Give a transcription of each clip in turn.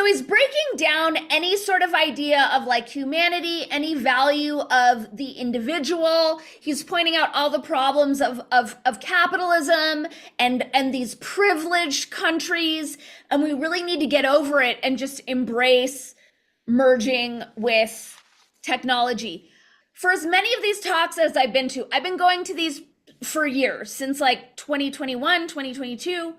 So he's breaking down any sort of idea of like humanity, any value of the individual. He's pointing out all the problems of capitalism and these privileged countries. And we really need to get over it and just embrace merging with technology. For as many of these talks as I've been going to these for years, since like 2021, 2022.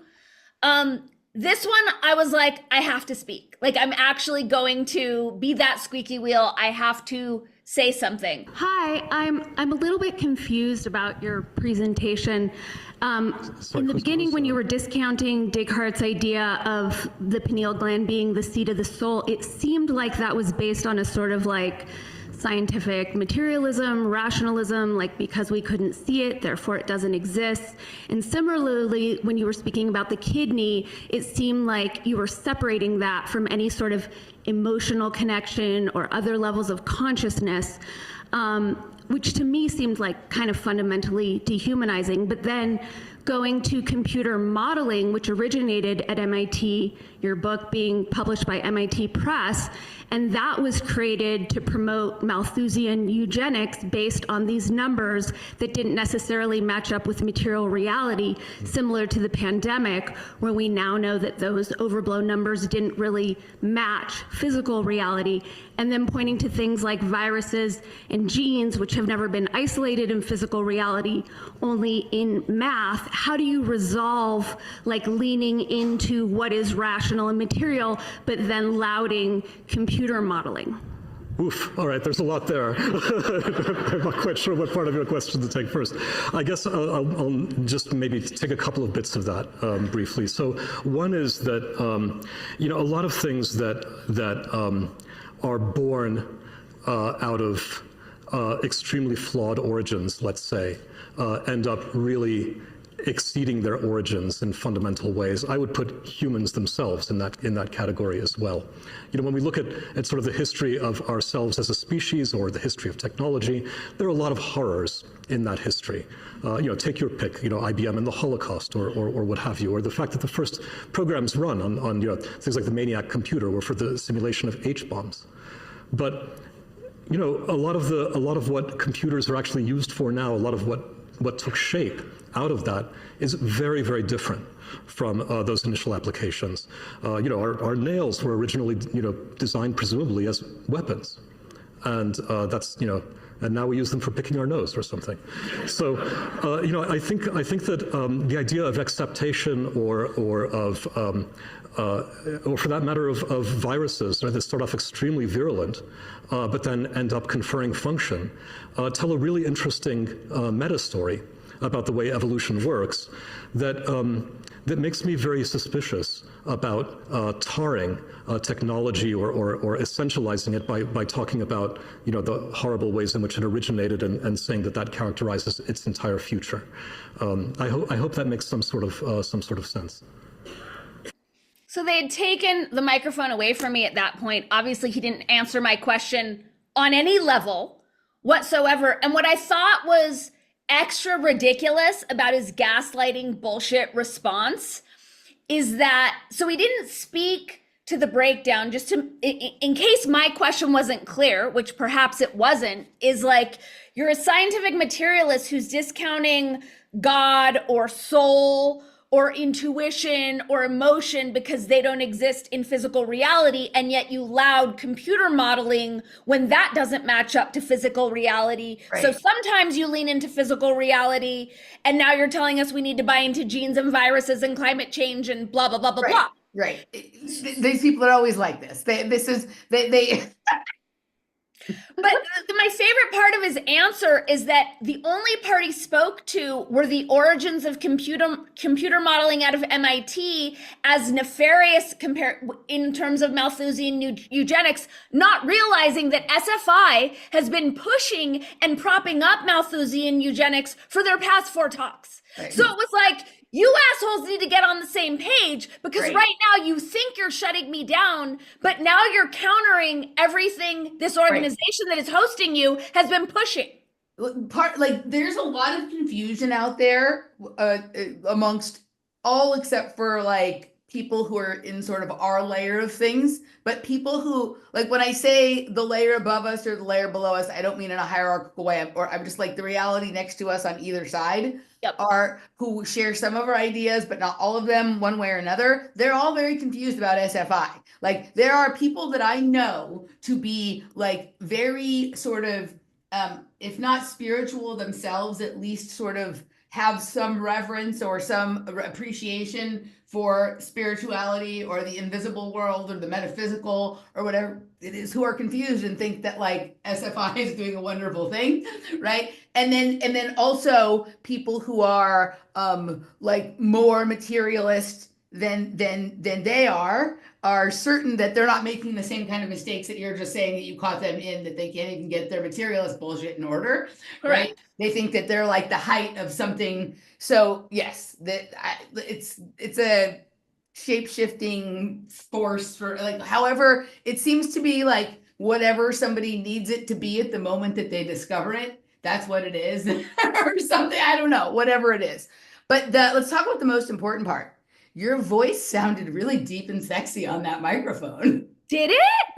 This one, I was like, I have to speak. Like, I'm actually going to be that squeaky wheel. I have to say something. Hi, I'm a little bit confused about your presentation. In the beginning, when you were discounting Descartes' idea of the pineal gland being the seat of the soul, it seemed like that was based on a sort of like scientific materialism, rationalism, like because we couldn't see it, therefore it doesn't exist. And similarly, when you were speaking about the kidney, it seemed like you were separating that from any sort of emotional connection or other levels of consciousness, which to me seemed like kind of fundamentally dehumanizing. But then going to computer modeling, which originated at MIT, your book being published by MIT Press, and that was created to promote Malthusian eugenics based on these numbers that didn't necessarily match up with material reality, similar to the pandemic, where we now know that those overblown numbers didn't really match physical reality. And then pointing to things like viruses and genes, which have never been isolated in physical reality, only in math. How do you resolve like leaning into what is rational and material, but then lauding computer modeling? Oof, all right, there's a lot there. I'm not quite sure what part of your question to take first. I guess I'll just maybe take a couple of bits of that briefly. So one is that, a lot of things that are born out of extremely flawed origins, let's say, end up really exceeding their origins in fundamental ways. I would put humans themselves in that category as well. When we look at sort of the history of ourselves as a species or the history of technology, there are a lot of horrors in that history. Take your pick, IBM and the Holocaust or what have you, or the fact that the first programs run on things like the Maniac computer were for the simulation of H-bombs. But a lot of what computers are actually used for now, a lot of what took shape out of that is very, very different from those initial applications. Our nails were originally, designed presumably as weapons, and that's, and now we use them for picking our nose or something. So, I think that the idea of acceptation or for that matter of viruses that start off extremely virulent, but then end up conferring function, tell a really interesting meta story about the way evolution works that makes me very suspicious about tarring technology or essentializing it by talking about the horrible ways in which it originated and saying that characterizes its entire future. I hope that makes some sort of sense. So they had taken the microphone away from me at that point. Obviously, he didn't answer my question on any level whatsoever. And what I thought was extra ridiculous about his gaslighting bullshit response is that, so he didn't speak to the breakdown, just to, in case my question wasn't clear, which perhaps it wasn't, is like, you're a scientific materialist who's discounting God or soul or intuition or emotion because they don't exist in physical reality, and yet you laud computer modeling when that doesn't match up to physical reality. Right. So sometimes you lean into physical reality, and now you're telling us we need to buy into genes and viruses and climate change and blah, blah, blah, blah, blah. Right. These people are always like this. They But my favorite part of his answer is that the only part he spoke to were the origins of computer modeling out of MIT as nefarious in terms of Malthusian eugenics, not realizing that SFI has been pushing and propping up Malthusian eugenics for their past 4 talks. Right. So it was like, you assholes need to get on the same page, because right now you think you're shutting me down, but now you're countering everything this organization that is hosting you has been pushing. There's a lot of confusion out there amongst all except for people who are in sort of our layer of things, but people who, like, when I say the layer above us or the layer below us, I don't mean in a hierarchical way, or I'm just like the reality next to us on either side. Yep. Are who share some of our ideas, but not all of them one way or another. They're all very confused about SFI. Like, there are people that I know to be like very sort of, if not spiritual themselves, at least sort of have some reverence or some appreciation for spirituality or the invisible world or the metaphysical or whatever it is, who are confused and think that like SFI is doing a wonderful thing, right? And then also people who are like more materialist than they are certain that they're not making the same kind of mistakes that you're just saying that you caught them in, that they can't even get their materialist bullshit in order, Correct. right? They think that they're like the height of something. So yes, it's a shape-shifting force for like, however, it seems to be like whatever somebody needs it to be at the moment that they discover it, that's what it is, or something. I don't know, whatever it is. But let's talk about the most important part. Your voice sounded really deep and sexy on that microphone. Did it?